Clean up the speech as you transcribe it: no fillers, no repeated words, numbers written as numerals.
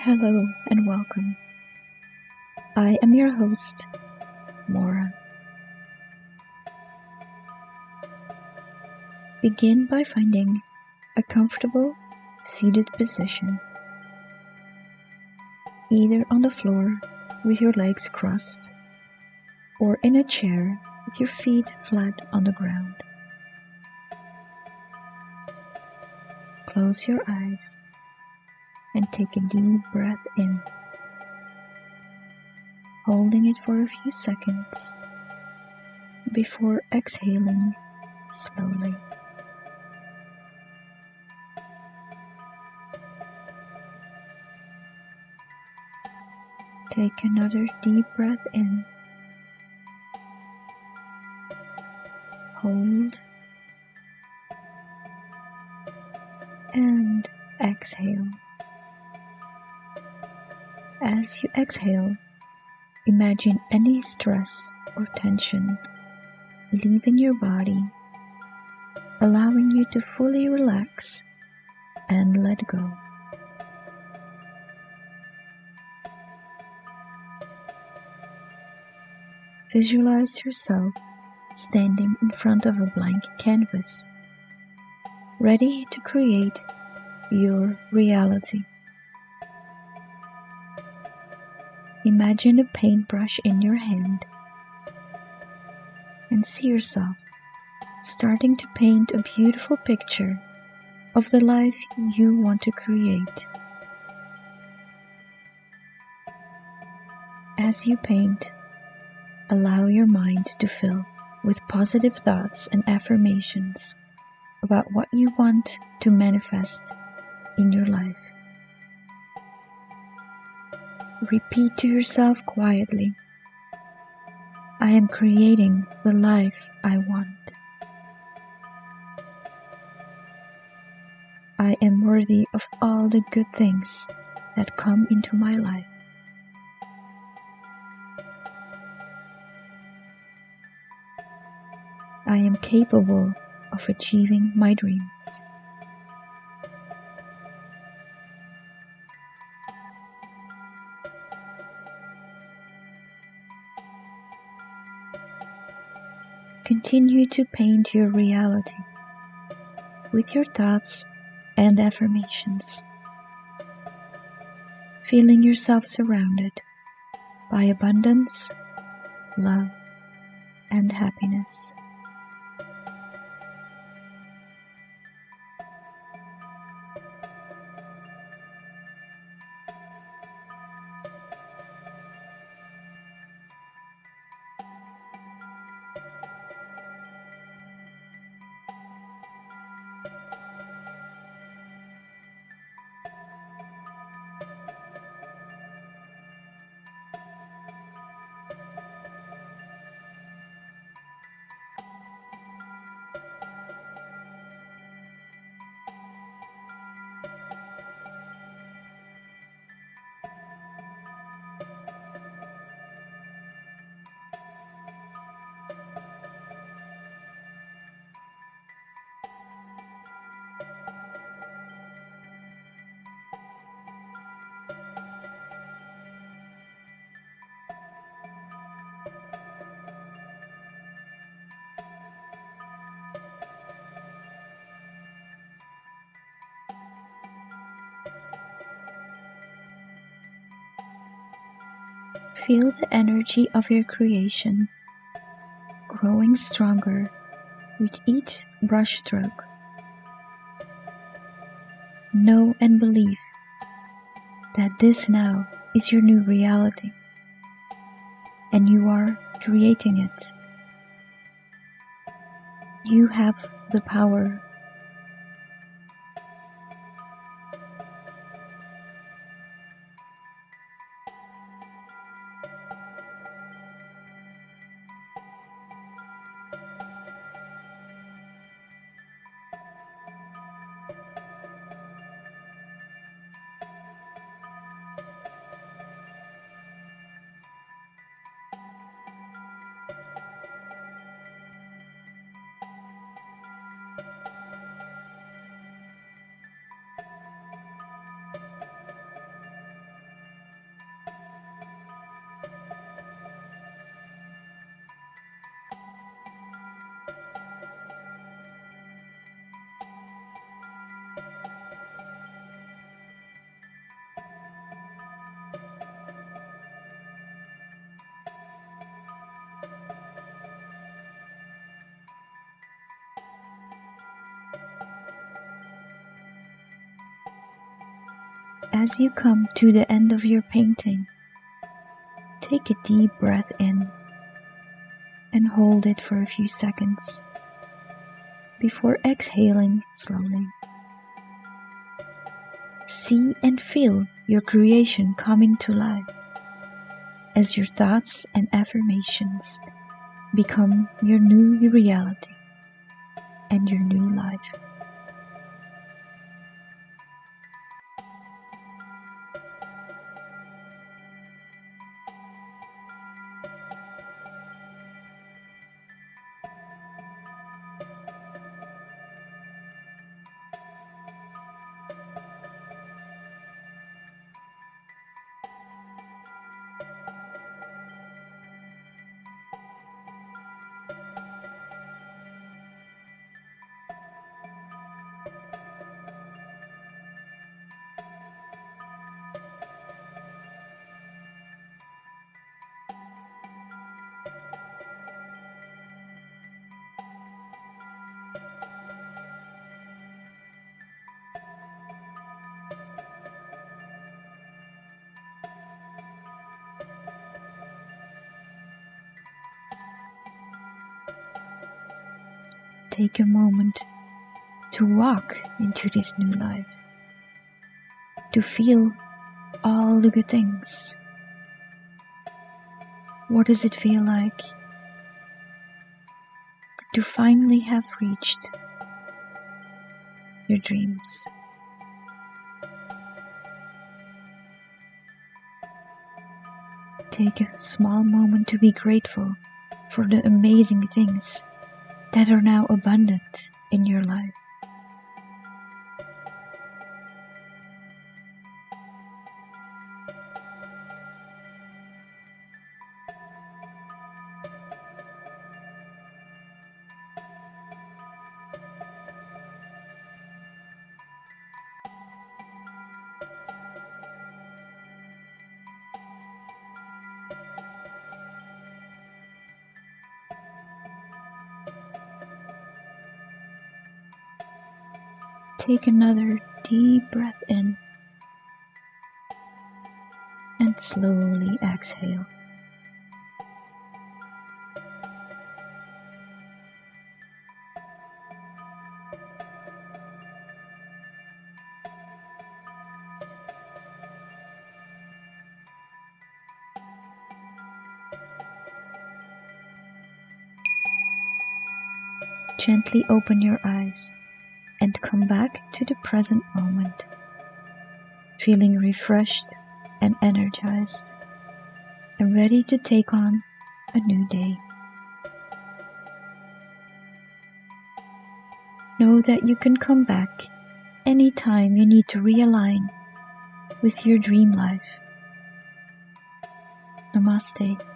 Hello and welcome. I am your host, Mora. Begin by finding a comfortable seated position, either on the floor with your legs crossed or in a chair with your feet flat on the ground. Close your eyes and take a deep breath in, holding it for a few seconds before exhaling slowly. Take another deep breath in, hold, and exhale. As you exhale, imagine any stress or tension leaving your body, allowing you to fully relax and let go. Visualize yourself standing in front of a blank canvas, ready to create your reality. Imagine a paintbrush in your hand and see yourself starting to paint a beautiful picture of the life you want to create. As you paint, allow your mind to fill with positive thoughts and affirmations about what you want to manifest in your life. Repeat to yourself quietly, I am creating the life I want. I am worthy of all the good things that come into my life. I am capable of achieving my dreams. Continue to paint your reality with your thoughts and affirmations, feeling yourself surrounded by abundance, love, and happiness. Feel the energy of your creation growing stronger with each brushstroke. Know and believe that this now is your new reality, and you are creating it. You have the power. As you come to the end of your painting, take a deep breath in and hold it for a few seconds before exhaling slowly. See and feel your creation coming to life as your thoughts and affirmations become your new reality and your new life. Take a moment to walk into this new life, to feel all the good things. What does it feel like to finally have reached your dreams? Take a small moment to be grateful for the amazing things that are now abundant in your life. Take another deep breath in and slowly exhale. Gently open your eyes and come back to the present moment, feeling refreshed and energized and ready to take on a new day. Know that you can come back anytime you need to realign with your dream life. Namaste.